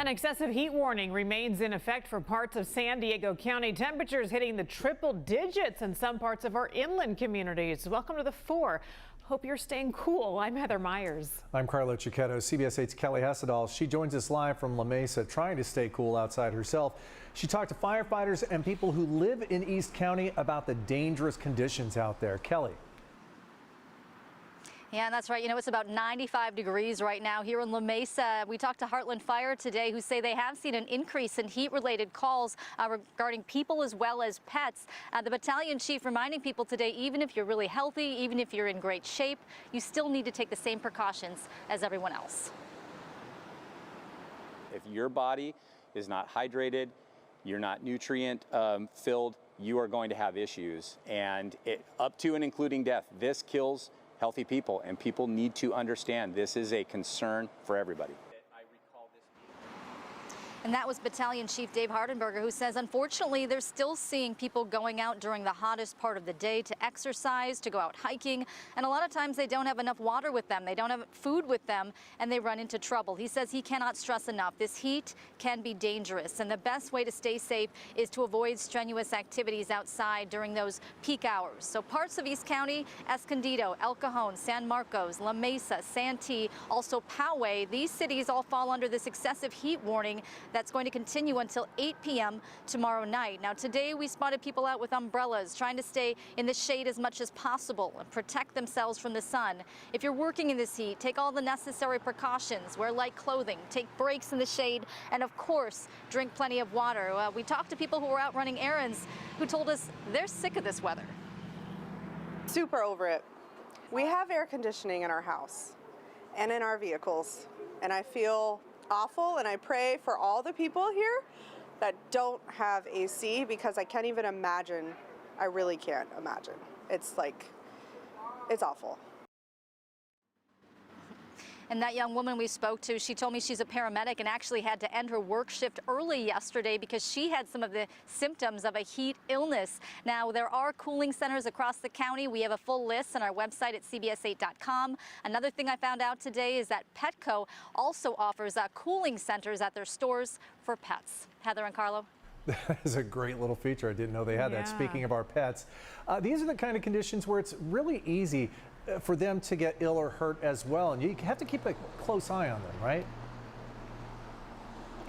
An excessive heat warning remains in effect for parts of San Diego County. Temperatures hitting the triple digits in some parts of our inland communities. Welcome to the 4. Hope you're staying cool. I'm Heather Myers. I'm Carlo Cicchetto. CBS 8's Kelly Hessedal. She joins us live from La Mesa, trying to stay cool outside herself. She talked to firefighters and people who live in East County about the dangerous conditions out there. Kelly. Yeah, that's right. You know, it's about 95 degrees right now here in La Mesa. We talked to Heartland Fire today, who say they have seen an increase in heat-related calls regarding people as well as pets. The battalion chief reminding people today, even if you're really healthy, even if you're in great shape, you still need to take the same precautions as everyone else. If your body is not hydrated, you're not nutrient filled, you are going to have issues, and up to and including death. This kills healthy people, and people need to understand this is a concern for everybody. And that was Battalion Chief Dave Hardenberger, who says, unfortunately, they're still seeing people going out during the hottest part of the day to exercise, to go out hiking. And a lot of times they don't have enough water with them. They don't have food with them, and they run into trouble. He says he cannot stress enough. This heat can be dangerous, and the best way to stay safe is to avoid strenuous activities outside during those peak hours. So parts of East County, Escondido, El Cajon, San Marcos, La Mesa, Santee, also Poway, these cities all fall under this excessive heat warning that's going to continue until 8 p.m. tomorrow night. Now, today we spotted people out with umbrellas trying to stay in the shade as much as possible and protect themselves from the sun. If you're working in this heat, take all the necessary precautions. Wear light clothing, take breaks in the shade, and of course, drink plenty of water. We talked to people who were out running errands who told us they're sick of this weather. Super over it. We have air conditioning in our house and in our vehicles, and I feel awful, and I pray for all the people here that don't have AC, because I can't even imagine. I really can't imagine. It's like, it's awful. And that young woman we spoke to, she told me she's a paramedic and actually had to end her work shift early yesterday because she had some of the symptoms of a heat illness. Now, there are cooling centers across the county. We have a full list on our website at cbs8.com. Another thing I found out today is that Petco also offers cooling centers at their stores for pets. Heather and Carlo. That is a great little feature. I didn't know they had that. Speaking of our pets, these are the kind of conditions where it's really easy for them to get ill or hurt as well. And you have to keep a close eye on them, right?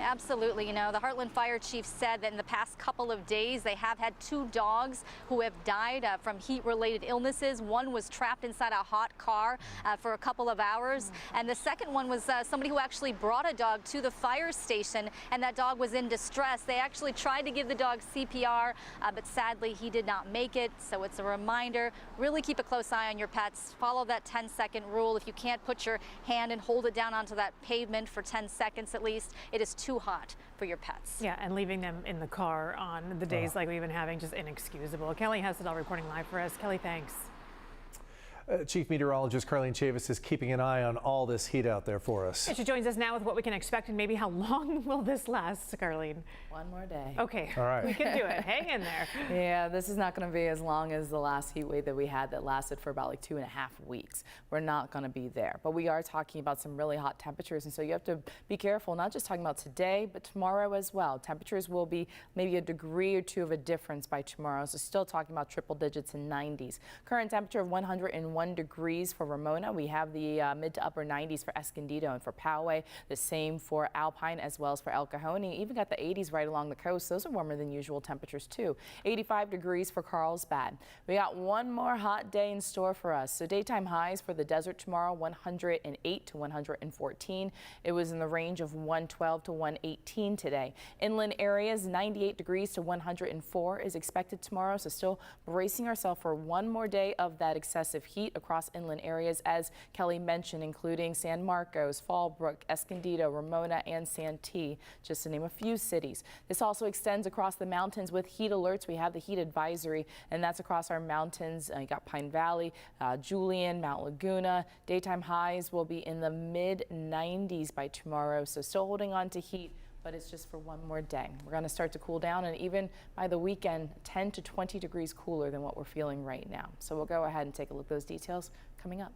Absolutely. You know, the Heartland Fire Chief said that in the past couple of days, they have had 2 dogs who have died from heat-related illnesses. One was trapped inside a hot car for a couple of hours. And the second one was somebody who actually brought a dog to the fire station, and that dog was in distress. They actually tried to give the dog CPR, but sadly, he did not make it. So it's a reminder, really keep a close eye on your pets. Follow that 10-second rule. If you can't put your hand and hold it down onto that pavement for 10 seconds at least, it is too hot for your pets. Yeah, and leaving them in the car on the days like we've been having, just inexcusable. Kelly Hessedal reporting live for us. Kelly, thanks. Chief Meteorologist Carlene Chavis is keeping an eye on all this heat out there for us. And she joins us now with what we can expect and maybe how long will this last, Carlene? One more day. Okay, all right. We can do it. Hang in there. Yeah, this is not going to be as long as the last heat wave that we had that lasted for about like 2.5 weeks. We're not going to be there, but we are talking about some really hot temperatures, and so you have to be careful, not just talking about today, but tomorrow as well. Temperatures will be maybe a degree or 2 of a difference by tomorrow, so still talking about triple digits and 90s. Current temperature of 101 degrees for Ramona. We have the mid to upper 90s for Escondido and for Poway. The same for Alpine as well as for El Cajon. Even got the 80s right along the coast. Those are warmer than usual temperatures too. 85 degrees for Carlsbad. We got one more hot day in store for us. So daytime highs for the desert tomorrow, 108 to 114. It was in the range of 112 to 118 today. Inland areas, 98 degrees to 104 is expected tomorrow. So still bracing ourselves for one more day of that excessive heat across inland areas, as Kelly mentioned, including San Marcos, Fallbrook, Escondido, Ramona, and Santee, just to name a few cities. This also extends across the mountains with heat alerts. We have the heat advisory, and that's across our mountains. You got Pine Valley, Julian, Mount Laguna. Daytime highs will be in the mid 90s by tomorrow, so still holding on to heat, but it's just for one more day. We're going to start to cool down, and even by the weekend, 10 to 20 degrees cooler than what we're feeling right now. So we'll go ahead and take a look at those details coming up.